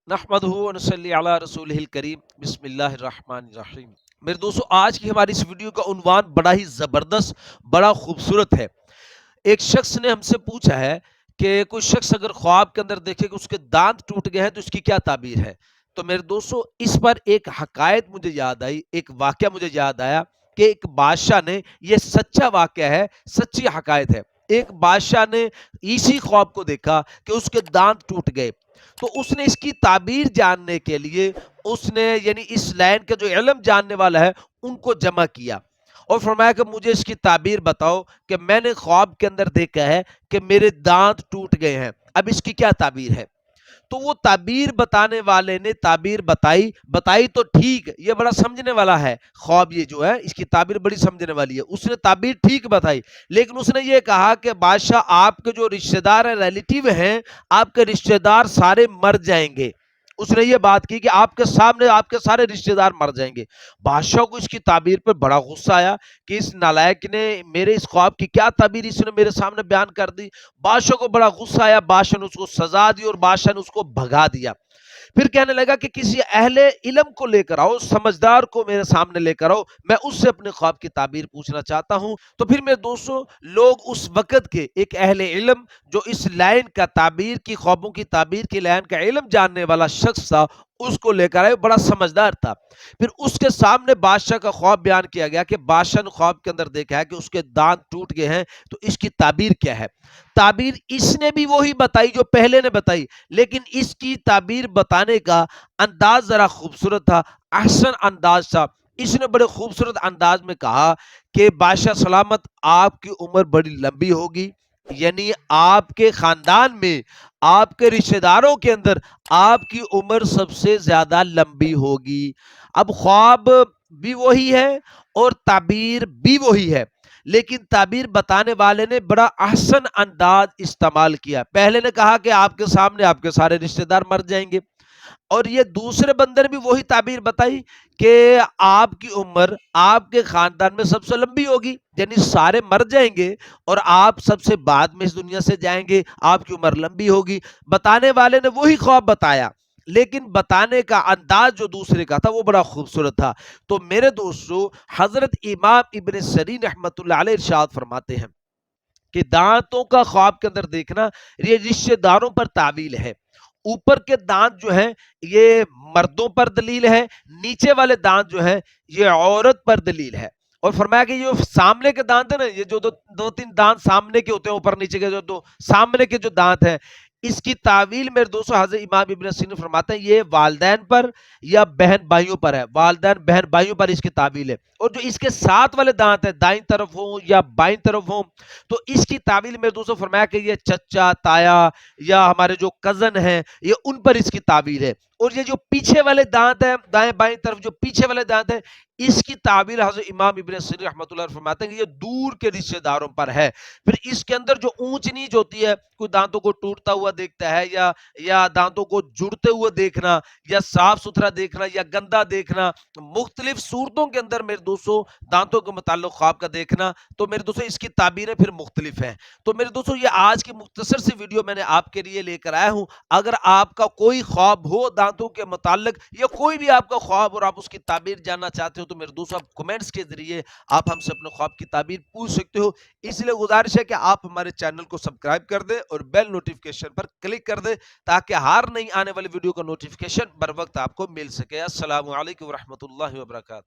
नहमदुहु व नसल्ली अला रसूलिहिल करीम बिस्मिल्लाहिर्रहमानिर्रहीम। मेरे दोस्तों, आज की हमारी इस वीडियो का उन्वान बड़ा ही ज़बरदस्त, बड़ा खूबसूरत है। एक शख्स ने हमसे पूछा है कि कोई शख्स अगर ख्वाब के अंदर देखे कि उसके दांत टूट गए हैं तो इसकी क्या ताबीर है। तो मेरे दोस्तों, इस पर एक हकायत मुझे याद आई, एक वाकया मुझे याद आया कि एक बादशाह ने, ये सच्चा वाकया है, सच्ची हकायत है। एक बादशाह ने इसी ख्वाब को देखा कि उसके दांत टूट गए। तो उसने इसकी ताबीर जानने के लिए उसने यानी इस लाइन का जो इल्म जानने वाला है उनको जमा किया और फरमाया कि मुझे इसकी ताबीर बताओ कि मैंने ख्वाब के अंदर देखा है कि मेरे दांत टूट गए हैं, अब इसकी क्या ताबीर है। तो वो ताबीर बताने वाले ने ताबीर बताई बताई तो ठीक, ये बड़ा समझने वाला है ख्वाब, ये जो है इसकी ताबीर बड़ी समझने वाली है। उसने ताबीर ठीक बताई, लेकिन उसने ये कहा कि बादशाह, आपके जो रिश्तेदार हैं, रिलेटिव हैं, आपके रिश्तेदार सारे मर जाएंगे। उसने ये बात की कि आपके सामने आपके सारे रिश्तेदार मर जाएंगे। बादशाह को इसकी ताबीर पर बड़ा गुस्सा आया कि इस नालायक ने मेरे इस ख्वाब की क्या ताबीर इसने मेरे सामने बयान कर दी। बादशाह को बड़ा गुस्सा आया, बादशाह ने उसको सजा दी और बादशाह ने उसको भगा दिया। फिर कहने लगा कि किसी अहले इल्म को लेकर आओ, समझदार को मेरे सामने लेकर आओ, मैं उससे अपने ख्वाब की ताबीर पूछना चाहता हूं। तो फिर मेरे दोस्तों, लोग उस वक्त के एक अहले इल्म, जो इस लाइन का ताबीर की, ख्वाबों की ताबीर की लाइन का इल्म जानने वाला शख्स था, उसको लेकर आए, बड़ा समझदार था। फिर उसके सामने बादशाह का ख्वाब बयान किया गया कि बादशाह ने ख्वाब के अंदर देखा है कि उसके दांत टूट गए हैं, तो इसकी ताबीर क्या है। ताबीर इसने भी वही बताई जो पहले ने बताई, लेकिन इसकी ताबीर बताने का अंदाज जरा खूबसूरत था, अहसन अंदाज था। इसने बड़े खूबसूरत अंदाज में कहा कि बादशाह सलामत, आपकी उम्र बड़ी लंबी होगी, यानी आपके खानदान में, आपके रिश्तेदारों के अंदर आपकी उम्र सबसे ज्यादा लंबी होगी। अब ख्वाब भी वही है और ताबीर भी वही है, लेकिन ताबीर बताने वाले ने बड़ा अहसन अंदाज इस्तेमाल किया। पहले ने कहा कि आपके सामने आपके सारे रिश्तेदार मर जाएंगे, और ये दूसरे बंदे ने भी वही ताबीर बताई कि आपकी उम्र आपके खानदान में सबसे लंबी होगी, यानी सारे मर जाएंगे और आप सबसे बाद में इस दुनिया से जाएंगे, आपकी उम्र लंबी होगी। बताने वाले ने वही ख्वाब बताया, लेकिन बताने का अंदाज जो दूसरे का था वो बड़ा खूबसूरत था। तो मेरे दोस्तों, हजरत इमाम इब्न सरीन रहमतुल्लाह अलैह इरशाद फरमाते हैं कि दांतों का ख्वाब के अंदर देखना ये रिश्तेदारों पर तावील है। ऊपर के दांत जो है ये मर्दों पर दलील है, नीचे वाले दांत जो है ये औरत पर दलील है। और फरमाया कि ये सामने के दांत है ना, ये जो दो दो तीन दांत सामने के होते हैं, ऊपर नीचे के जो दो सामने के जो दांत हैं, इसकी तावील मेरे दोस्तों हजरत इमाम इब्न सीरीन फरमाते हैं ये वालदैन पर या बहन भाइयों पर है, वालदैन बहन भाइयों पर इसकी तावील है। और जो इसके साथ वाले दांत है, दाईं तरफ हो या बाईं तरफ हो, तो इसकी तावील मेरे दोस्तों फरमाया कि ये चचा ताया या हमारे जो कजन हैं, ये उन पर इसकी तावील है। और ये जो पीछे वाले दांत हैं, दाएं बाएं तरफ जो पीछे वाले दांत हैं, इसकी तावील हजरत इमाम इब्न सीरीन रहमतुल्लाह फरमाते हैं कि ये दूर के रिश्तेदारों पर है। फिर इसके अंदर जो ऊंच नीच होती है, कोई दांतों को टूटता हुआ देखता है या दांतों को जुड़ते हुए देखना, या साफ सुथरा देखना या गंदा देखना, मुख्तलिफ सूरतों के अंदर मेरे दोस्तों दांतों के मुताल्लिक ख्वाब का देखना, तो मेरे दोस्तों इसकी ताबीरें फिर मुख्तलिफ हैं। तो मेरे दोस्तों, ये आज की मुख्तसर सी वीडियो मैंने आपके लिए लेकर आया हूं। अगर आपका कोई ख्वाब हो दांतों के मुताल्लिक, या कोई भी आपका ख्वाब और आप उसकी ताबीर जानना चाहते हो, तो मेरे दोस्तों आप कमेंट्स के जरिए आप हमसे अपने ख्वाब की ताबीर पूछ सकते हो। इसलिए गुजारिश है कि आप हमारे चैनल को सब्सक्राइब कर दें और बेल नोटिफिकेशन पर क्लिक कर दें, ताकि हर नई आने वाली वीडियो का नोटिफिकेशन बर वक्त आपको मिल सके। अस्सलामु अलैकुम रहमतुल्लाहि व बरकातहू।